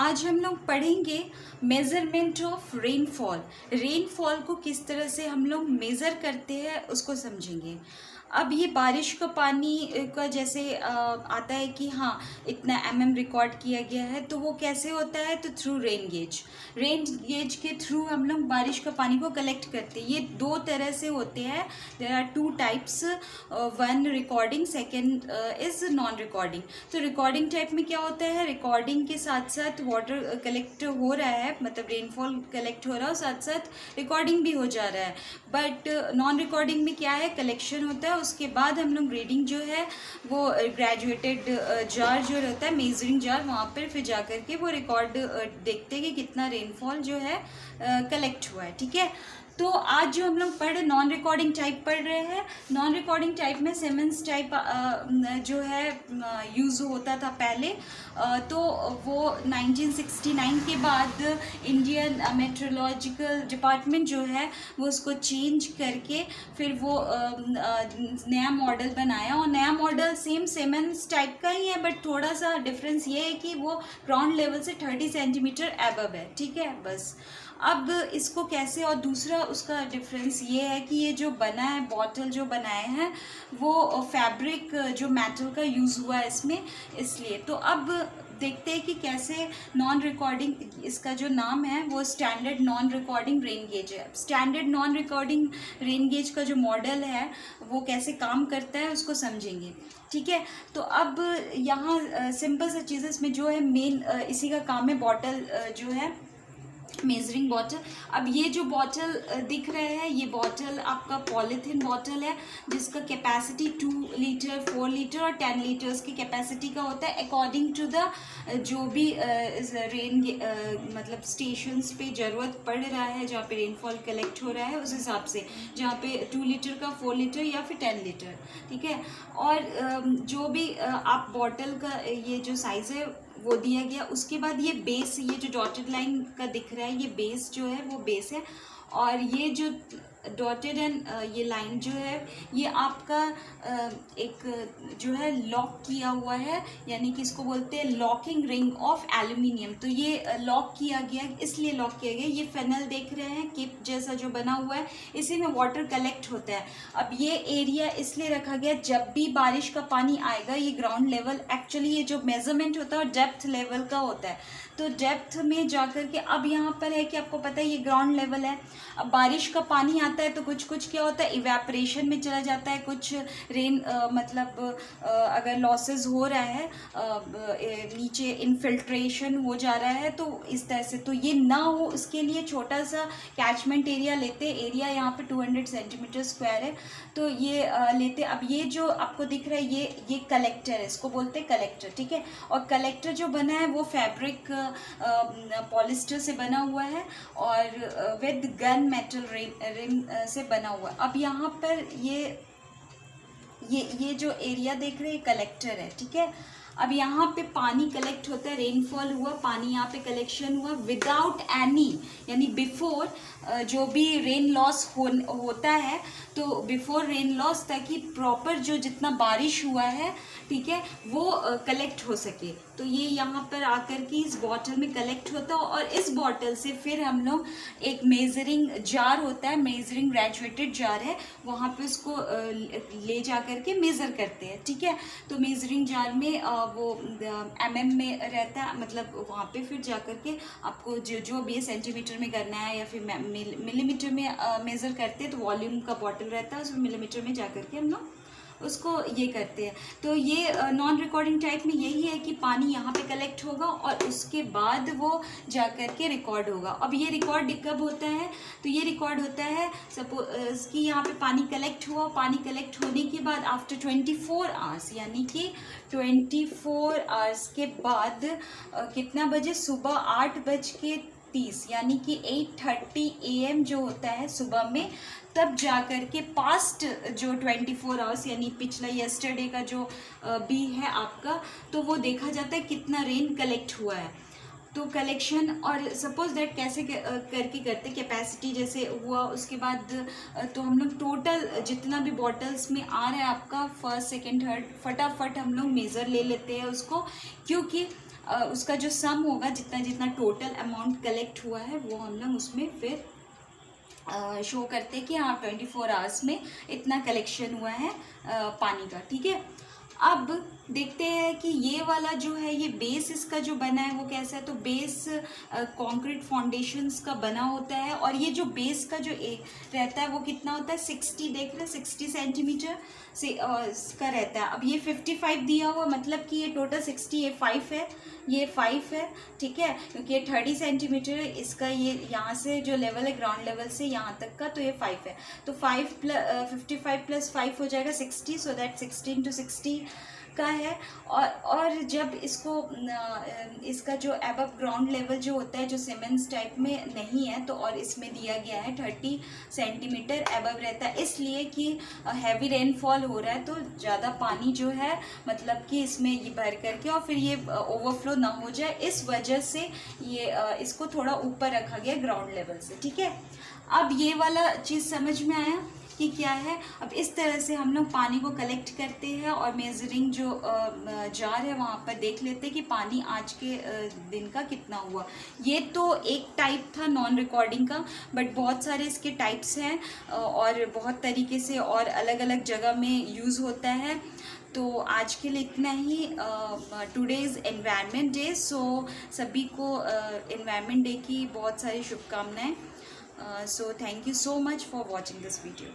आज हम लोग पढ़ेंगे मेज़रमेंट ऑफ रेनफॉल। रेनफॉल को किस तरह से हम लोग मेज़र करते हैं उसको समझेंगे। अब ये बारिश का पानी का जैसे आता है कि हाँ इतना रिकॉर्ड किया गया है, तो वो कैसे होता है? तो थ्रू रेन गेज के थ्रू हम लोग बारिश का पानी को कलेक्ट करते हैं। ये दो तरह से होते हैं। There are two types, one recording, second is non recording. तो रिकॉर्डिंग टाइप में क्या होता है? रिकॉर्डिंग के साथ साथ वाटर कलेक्ट हो रहा है, मतलब रेनफॉल कलेक्ट हो रहा है, साथ साथ रिकॉर्डिंग भी हो जा रहा है। बट नॉन रिकॉर्डिंग में क्या है? कलेक्शन होता है, उसके बाद हम लोग रीडिंग जो है वो ग्रेजुएटेड जार जो रहता है, मेजरिंग जार, वहाँ पर फिर जा कर के वो रिकॉर्ड देखते हैं कि कितना रेनफॉल जो है कलेक्ट हुआ है। ठीक है, तो आज जो हम लोग नॉन रिकॉर्डिंग टाइप पढ़ रहे हैं। नॉन रिकॉर्डिंग टाइप में सिमंस टाइप जो है यूज़ होता था पहले। तो वो 1969 के बाद इंडियन मेट्रोलॉजिकल डिपार्टमेंट जो है वो उसको चेंज करके फिर वो नया मॉडल बनाया, और नया मॉडल सेम सिमंस टाइप का ही है, बट थोड़ा सा डिफरेंस ये है कि वो ग्राउंड लेवल से 30 सेंटीमीटर एबव है। ठीक है, बस। अब इसको कैसे, और दूसरा उसका डिफरेंस ये है कि ये जो बना है, बॉटल जो बनाए हैं वो फैब्रिक जो मेटल का यूज़ हुआ है इसमें, इसलिए। तो अब देखते हैं कि कैसे नॉन रिकॉर्डिंग, इसका जो नाम है वो standard non recording rain gauge है। Standard non recording rain gauge का जो मॉडल है वो कैसे काम करता है उसको समझेंगे। ठीक है, तो अब यहाँ सिंपल सा चीज़ है इसमें जो है मेन इसी का काम है, बॉटल जो है मेजरिंग बॉटल। अब ये जो बॉटल दिख रहे हैं, ये बॉटल आपका पॉलीथीन बॉटल है जिसका कैपेसिटी 2 लीटर, 4 लीटर और 10 लीटर्स की कैपेसिटी का होता है, अकॉर्डिंग टू द जो भी रेन मतलब स्टेशंस पे ज़रूरत पड़ रहा है, जहाँ पे रेनफॉल कलेक्ट हो रहा है उस हिसाब से, जहाँ पे 2 लीटर का, 4 लीटर या फिर 10 लीटर। ठीक है, और जो भी आप बॉटल का ये जो साइज़ है वो दिया गया। उसके बाद ये बेस, ये जो डॉटेड लाइन का दिख रहा है, ये बेस जो है वो बेस है, और ये जो डॉटेड एंड ये लाइन जो है ये आपका एक जो है लॉक किया हुआ है, यानी कि इसको बोलते हैं लॉकिंग रिंग ऑफ एल्यूमिनियम। तो ये लॉक किया गया, इसलिए लॉक किया गया। ये फेनल देख रहे हैं, किप जैसा जो बना हुआ है, इसी में वाटर कलेक्ट होता है। अब ये एरिया इसलिए रखा गया, जब भी बारिश का पानी आएगा, ये ग्राउंड लेवल, एक्चुअली ये जो मेजरमेंट होता है डेप्थ लेवल का होता है, तो डेप्थ में जाकर के, अब यहाँ पर है कि आपको पता है ये ग्राउंड लेवल है। अब बारिश का पानी आता है तो कुछ कुछ क्या होता है, इवेपोरेशन में चला जाता है, कुछ रेन मतलब अगर लॉसेस हो रहा है, नीचे इनफिल्ट्रेशन हो जा रहा है, तो इस तरह से, तो ये ना हो उसके लिए छोटा सा कैचमेंट एरिया लेते। एरिया यहाँ पे 200 सेंटीमीटर स्क्वायर है, तो ये लेते। अब ये जो आपको दिख रहा है ये कलेक्टर है, इसको बोलते हैं कलेक्टर। ठीक है, और कलेक्टर जो बना है वो फैब्रिक पॉलिस्टर से बना हुआ है और विद गन मेटल रिम से बना हुआ है। अब यहाँ पर ये जो एरिया देख रहे हैं कलेक्टर है। ठीक है, अब यहाँ पे पानी कलेक्ट होता है, रेनफॉल हुआ, पानी यहाँ पे कलेक्शन हुआ विदाउट एनी, यानी बिफोर जो भी रेन लॉस होता है, तो बिफोर रेन लॉस, ताकि प्रॉपर जो जितना बारिश हुआ है, ठीक है, वो कलेक्ट हो सके। तो ये यहाँ पर आकर के इस बॉटल में कलेक्ट होता है, और इस बॉटल से फिर हम लोग एक मेजरिंग जार होता है, मेजरिंग ग्रेजुएटेड जार है, वहाँ पे उसको ले जा करके मेज़र करते हैं। ठीक है, तो मेजरिंग जार में वो में रहता है, मतलब वहाँ पे फिर जा करके आपको जो भी सेंटीमीटर में करना है या फिर मिलीमीटर में मेज़र करते हैं, तो वॉल्यूम का बॉटल रहता है, उसमें मिलीमीटर में जा करके हम लोग उसको ये करते हैं। तो ये नॉन रिकॉर्डिंग टाइप में यही है कि पानी यहाँ पे कलेक्ट होगा और उसके बाद वो जा कर के रिकॉर्ड होगा। अब ये रिकॉर्ड कब होता है? तो ये रिकॉर्ड होता है सपोज कि यहाँ पे पानी कलेक्ट हुआ, पानी कलेक्ट होने के बाद आफ्टर 24 आवर्स, यानी कि 24 आवर्स के बाद कितना बजे? सुबह 8:30, यानी कि 8:30 AM जो होता है सुबह में, तब जा कर के पास्ट जो 24 आवर्स, यानी पिछला यस्टरडे का जो भी है आपका, तो वो देखा जाता है कितना रेन कलेक्ट हुआ है। तो कलेक्शन, और सपोज दैट कैसे करके करते, कैपेसिटी जैसे हुआ, उसके बाद तो हम लोग टोटल जितना भी बॉटल्स में आ रहा है आपका फर्स्ट सेकेंड थर्ड, फटाफट हम लोग मेज़र ले लेते हैं उसको, क्योंकि उसका जो सम होगा, जितना जितना टोटल अमाउंट कलेक्ट हुआ है वो हम लोग उसमें फिर शो करते हैं कि हाँ 24 आवर्स में इतना कलेक्शन हुआ है पानी का। ठीक है, अब देखते हैं कि ये वाला जो है, ये बेस इसका जो बना है वो कैसा है। तो बेस कंक्रीट फाउंडेशंस का बना होता है, और ये जो बेस का जो रहता है वो कितना होता है, 60, देख रहे 60 सेंटीमीटर से का रहता है। अब ये 55 दिया हुआ, मतलब कि ये टोटल 60, ये 5 है, ये 5 है। ठीक है, क्योंकि ये 30 सेंटीमीटर है इसका, ये यहाँ से जो लेवल है ग्राउंड लेवल से यहाँ तक का, तो ये 5 है। तो 55 प्लस 5 हो जाएगा 60, सो दैट 16 to 60 का है। और जब इसको इसका जो एबव ग्राउंड लेवल जो होता है, जो सीमेंट्स टाइप में नहीं है, तो और इसमें दिया गया है 30 सेंटीमीटर एबव रहता है, इसलिए कि हैवी रेनफॉल हो रहा है तो ज़्यादा पानी जो है मतलब कि इसमें ये भर करके और फिर ये ओवरफ्लो ना हो जाए, इस वजह से ये इसको थोड़ा ऊपर रखा गया ग्राउंड लेवल से। ठीक है, अब ये वाला चीज़ समझ में आया कि क्या है। अब इस तरह से हम लोग पानी को कलेक्ट करते हैं और मेजरिंग जो जार है वहाँ पर देख लेते हैं कि पानी आज के दिन का कितना हुआ। ये तो एक टाइप था नॉन रिकॉर्डिंग का, बट बहुत सारे इसके टाइप्स हैं और बहुत तरीके से और अलग अलग जगह में यूज़ होता है। तो आज के लिए इतना ही। टुडे इज़ एनवायरनमेंट डे, सो सभी को एनवायरनमेंट डे की बहुत सारी शुभकामनाएं। So thank you so much for watching this video.